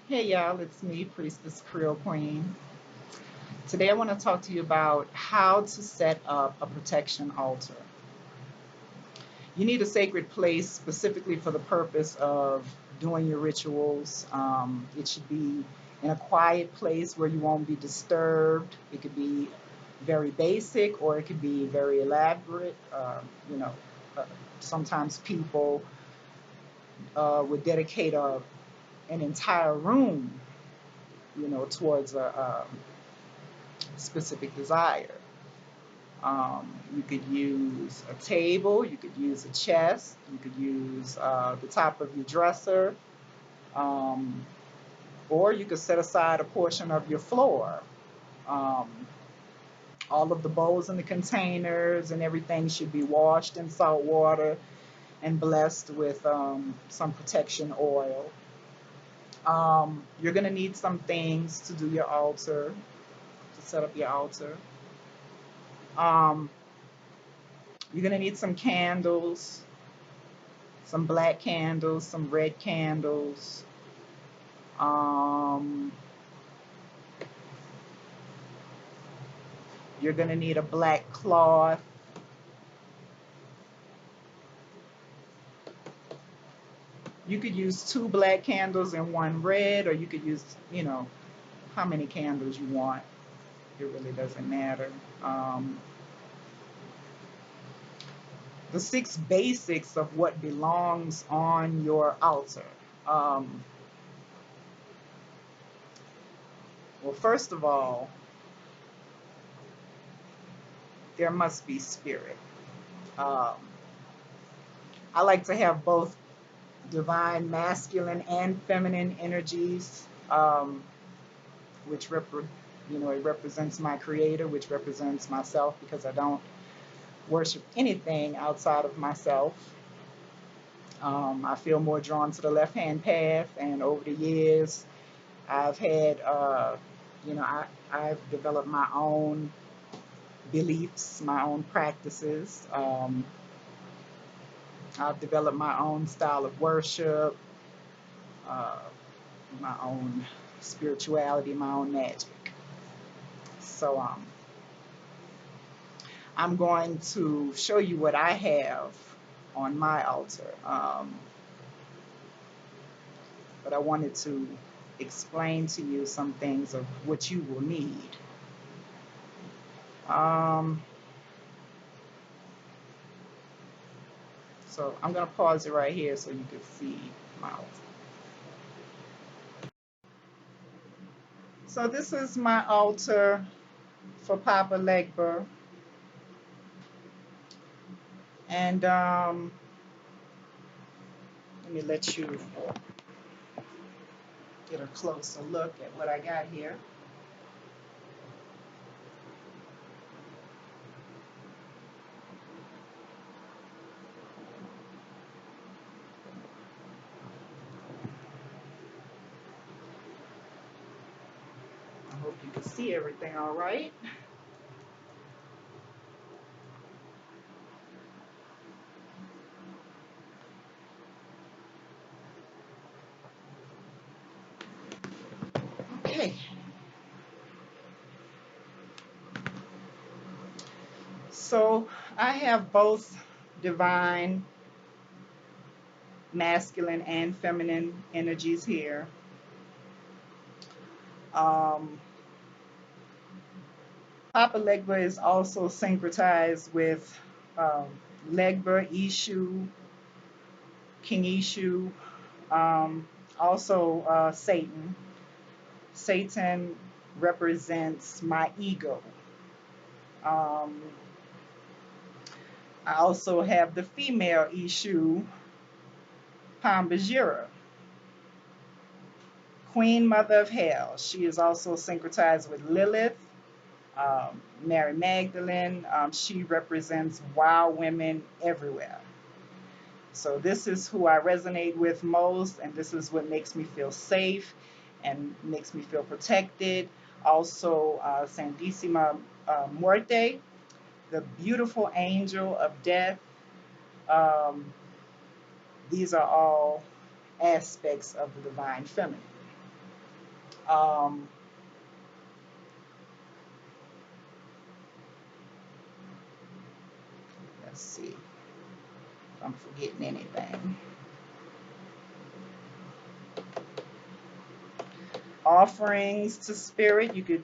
Hey y'all, it's me, Priestess Creole Queen. Today I want to talk to you about how to set up a protection altar. You need a sacred place specifically for the purpose of doing your rituals. It should be in a quiet place where you won't be disturbed. It could be very basic or it could be very elaborate. You know, uh, Sometimes people would dedicate an entire room, towards a specific desire. You could use a table, you could use a chest, you could use the top of your dresser, um, or you could set aside a portion of your floor. Um, all of the bowls and the containers and everything should be washed in salt water and blessed with some protection oil. You're going to need some things to do your altar, to set up your altar. Um, you're going to need some candles, some black candles, some red candles. Um, you're going to need a black cloth. You could use two black candles and one red, or you could use, how many candles you want. It really doesn't matter. The six basics of what belongs on your altar. Um, well, first of all, there must be spirit. Um, I like to have both divine masculine and feminine energies, which it represents my creator, which represents myself because I don't worship anything outside of myself. I feel more drawn to the left hand path, and over the years, I've had, I've developed my own beliefs, my own practices. I've developed my own style of worship, uh, my own spirituality, my own magic. So I'm going to show you what I have on my altar. But I wanted to explain to you some things of what you will need. Um, so I'm going to pause it right here so you can see my altar. So this is my altar for Papa Legba. And let me let you get a closer look at what I got here. I hope you can see everything all right. Okay. So I have both divine, masculine, and feminine energies here. Um, Papa Legba is also syncretized with um, Legba, Ishu, King Ishu, also Satan. Satan represents my ego. Um, I also have the female Ishu, Pambajira, Queen Mother of Hell. She is also syncretized with Lilith, Mary Magdalene. She represents wild women everywhere. So this is who I resonate with most, and this is what makes me feel safe and makes me feel protected. Also, Santissima Muerte, the beautiful angel of death. These are all aspects of the divine feminine. Um, let's see if I'm forgetting anything. Offerings to spirit. You could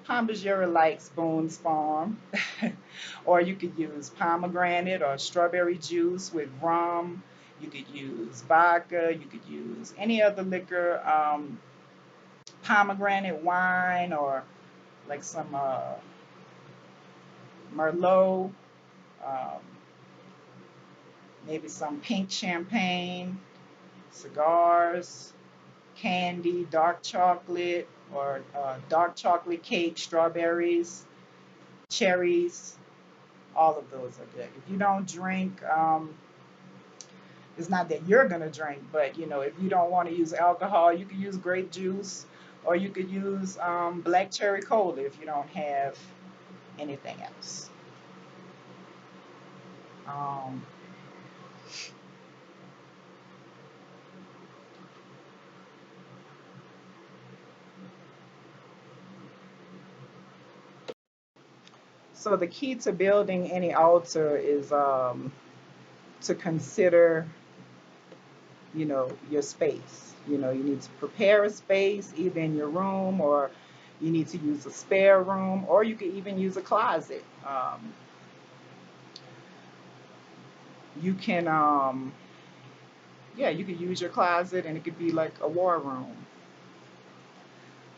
Pombagira likes Boone's Farm, or you could use pomegranate or strawberry juice with rum. You could use vodka. You could use any other liquor, pomegranate wine, or like some Merlot, um, maybe some pink champagne, cigars, candy, dark chocolate, or dark chocolate cake, strawberries, cherries. All of those are good. If you don't drink, it's not that you're going to drink, but if you don't want to use alcohol, you could use grape juice, or you could use black cherry cola if you don't have anything else. Um, so the key to building any altar is to consider, your space. You need to prepare a space either in your room, or you need to use a spare room, or you could even use a closet. You can, yeah, you could use your closet and it could be like a war room.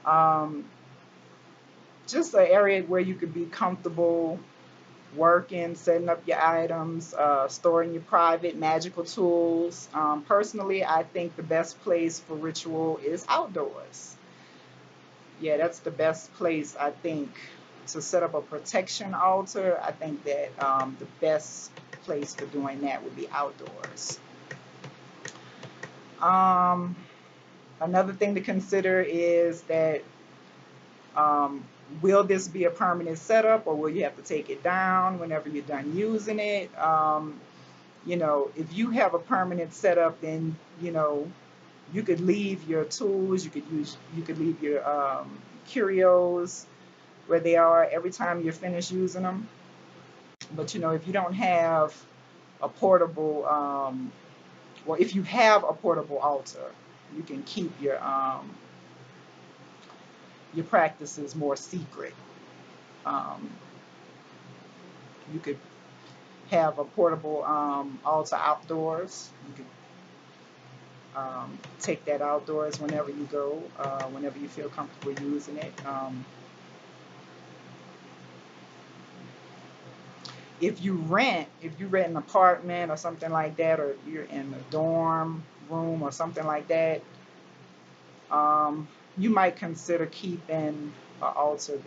Um, just an area where you could be comfortable working, setting up your items, storing your private magical tools. Personally, I think the best place for ritual is outdoors. Yeah, that's the best place, I think, to set up a protection altar. I think that the best place for doing that would be outdoors. Um, Another thing to consider is that um, will this be a permanent setup, or will you have to take it down whenever you're done using it? If you have a permanent setup, then you could leave your tools. You could leave your curios where they are every time you're finished using them. But if you don't have a portable, well, if you have a portable altar, you can keep your practices more secret. Um, you could have a portable altar outdoors. You could take that outdoors whenever you go, whenever you feel comfortable using it. If you rent an apartment or something like that, or you're in a dorm room or something like that, you might consider keeping an altar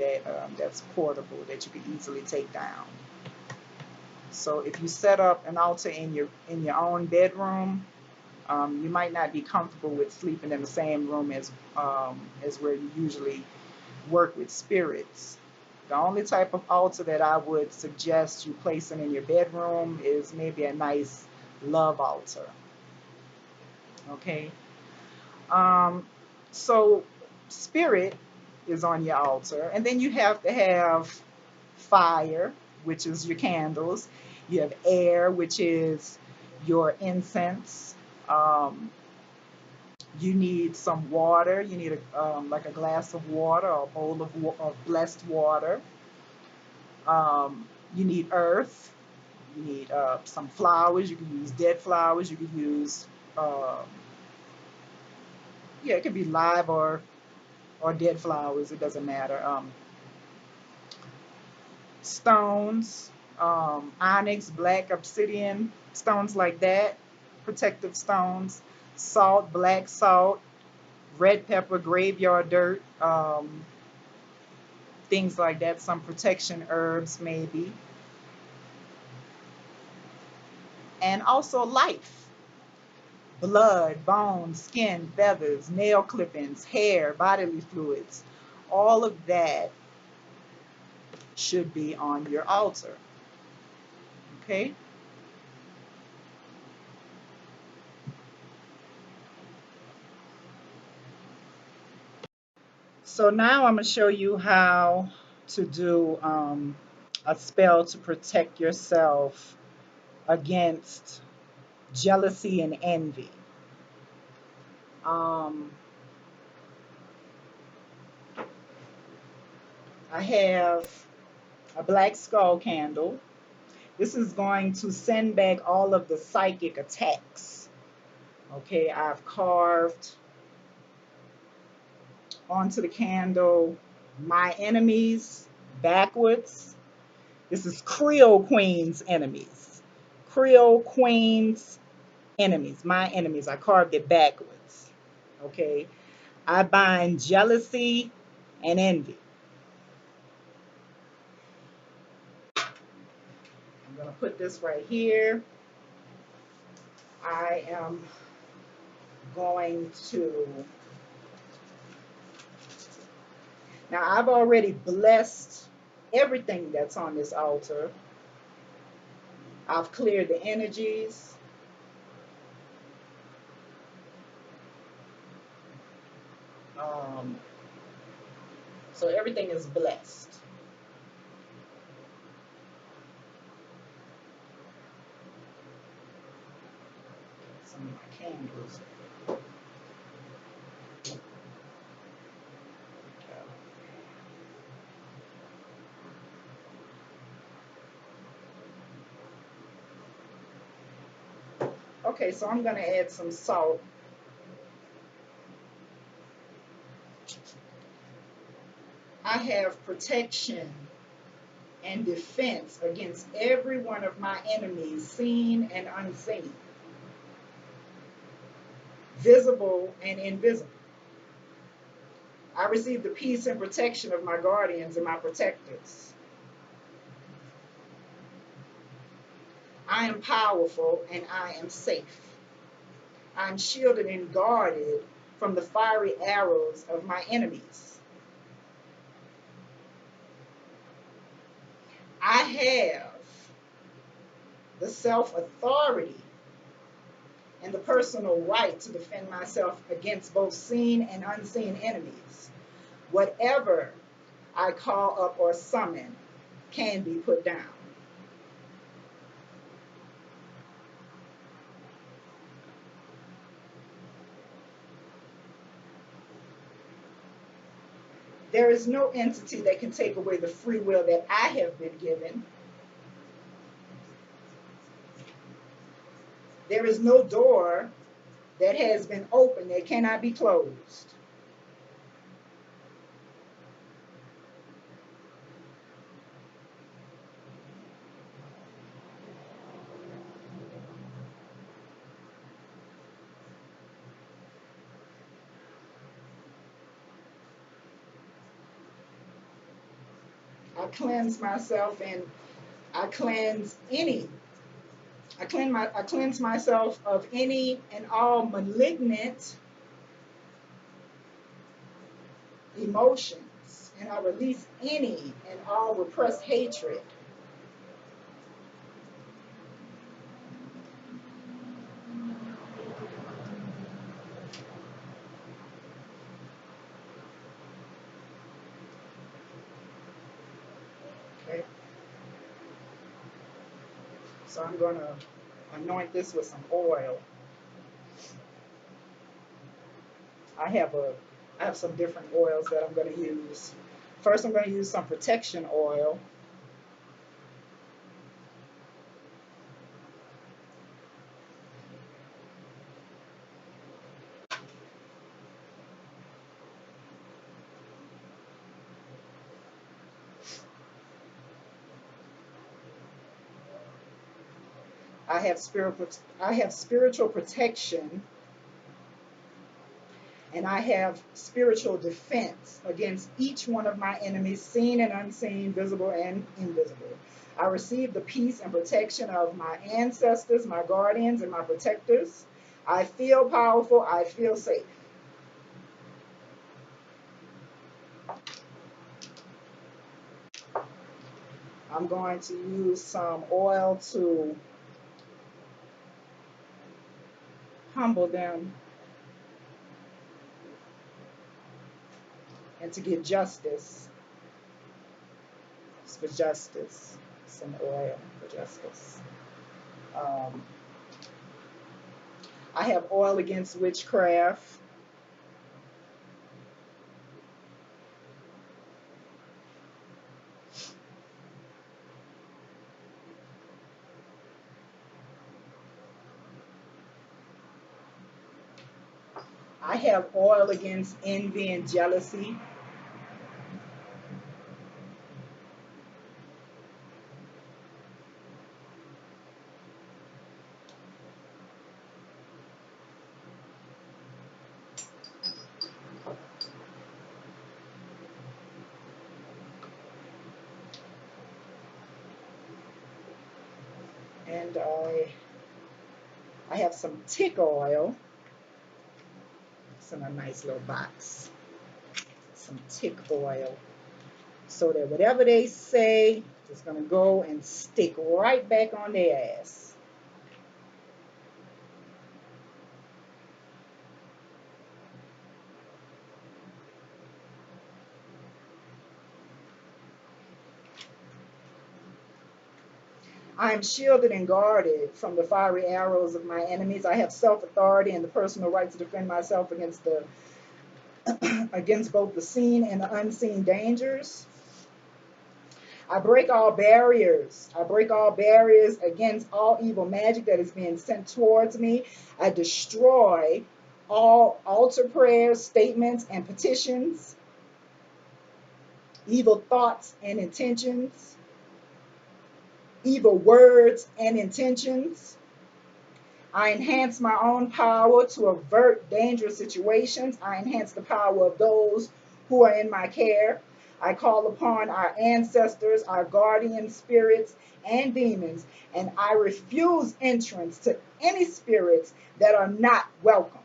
that's portable, that you can easily take down. So if you set up an altar in your own bedroom, you might not be comfortable with sleeping in the same room as where you usually work with spirits. The only type of altar that I would suggest you placing in your bedroom is maybe a nice love altar. Okay. Um, so spirit is on your altar, and then you have to have fire, which is your candles. You have air, which is your incense. Um, you need some water. You need like a glass of water or a bowl of blessed water. You need earth. You need some flowers. You can use dead flowers. You can use, um, yeah, it could be live or dead flowers. It doesn't matter. Stones, onyx, black obsidian, stones like that, protective stones, salt, black salt, red pepper, graveyard dirt, things like that, some protection herbs maybe, and also life, blood, bones, skin, feathers, nail clippings, hair, bodily fluids. All of that should be on your altar. Okay? So now I'm going to show you how to do a spell to protect yourself against jealousy and envy. Um, I have a black skull candle. This is going to send back all of the psychic attacks. Okay, I've carved onto the candle my enemies backwards. This is Creole Queen's enemies. Creole Queen's enemies, my enemies. I carved it backwards. Okay, I bind jealousy and envy. I'm going to put this right here. I am going to, now I've already blessed everything that's on this altar. I've cleared the energies. Um, so everything is blessed. Some of my candles. Okay, so I'm going to add some salt. I have protection and defense against every one of my enemies, seen and unseen, visible and invisible. I receive the peace and protection of my guardians and my protectors. I am powerful and I am safe. I'm shielded and guarded from the fiery arrows of my enemies. I have the self-authority and the personal right to defend myself against both seen and unseen enemies. Whatever I call up or summon can be put down. There is no entity that can take away the free will that I have been given. There is no door that has been opened that cannot be closed. I cleanse myself and I cleanse any. I cleanse myself of any and all malignant emotions, and I release any and all repressed hatred. Okay, so I'm going to anoint this with some oil. I have a I have some different oils that I'm going to use. First, I'm going to use some protection oil. I have spiritual protection, and I have spiritual defense against each one of my enemies, seen and unseen, visible and invisible. I receive the peace and protection of my ancestors, my guardians, and my protectors. I feel powerful. I feel safe. I'm going to use some oil to humble them and to get justice. It's for justice. Some oil for justice. Um, I have oil against witchcraft. I have oil against envy and jealousy. And I have some tick oil. It's in a nice little box. Some tick oil. So that whatever they say is going to go and stick right back on their ass. I am shielded and guarded from the fiery arrows of my enemies. I have self-authority and the personal right to defend myself against the against both the seen and the unseen dangers. I break all barriers. I break all barriers against all evil magic that is being sent towards me. I destroy all altar prayers, statements, and petitions, evil thoughts and intentions, evil words and intentions. I enhance my own power to avert dangerous situations. I enhance the power of those who are in my care. I call upon our ancestors, our guardian spirits, and demons, and I refuse entrance to any spirits that are not welcome.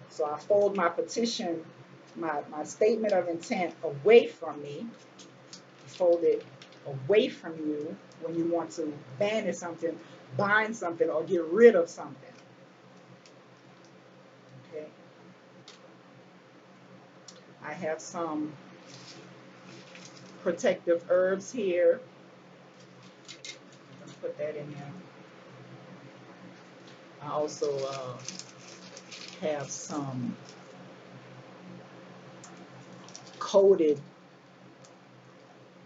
So I fold my petition, my statement of intent away from me. Fold it away from you when you want to banish something, bind something, or get rid of something. Okay. I have some protective herbs here. Let's put that in there. I also have some coated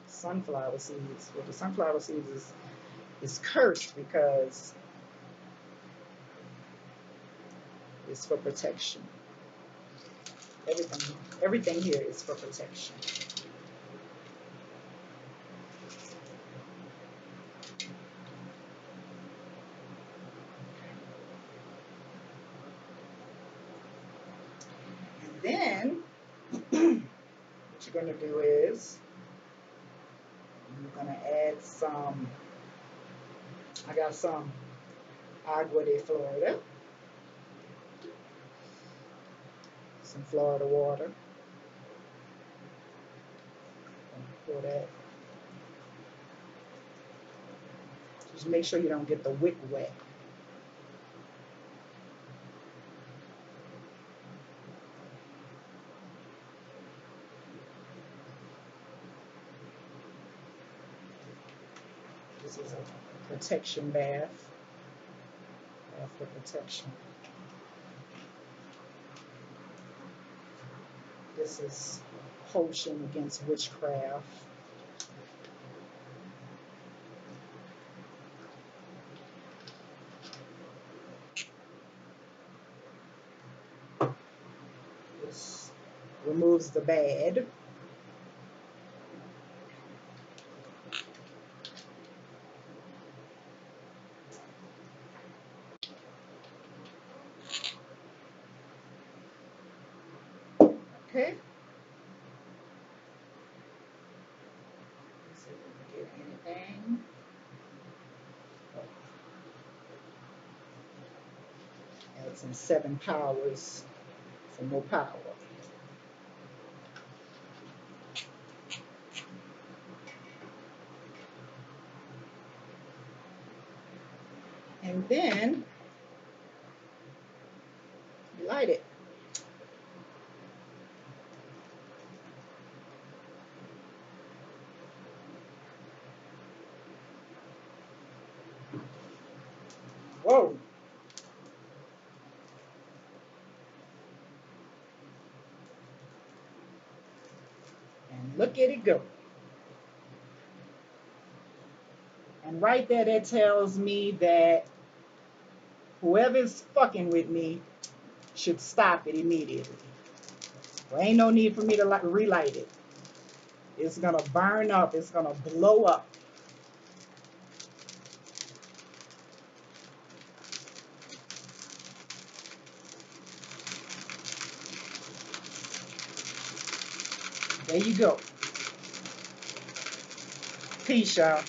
sunflower seeds. Well, the sunflower seeds is cursed because it's for protection. Everything here is for protection. And then what you're going to do is you're going to add some, I got some agua de Florida, some Florida water. Pour that. Just make sure you don't get the wick wet. This is a protection bath. Bath for protection. This is potion against witchcraft. This removes the bad. Okay. Let's see if we can get anything. Add some 7 powers Some more power. And then light it. Whoa. And look at it go. And right there, that tells me that whoever's fucking with me should stop it immediately. There ain't no need for me to relight it. It's gonna burn up. It's gonna blow up. There you go. Peace, y'all.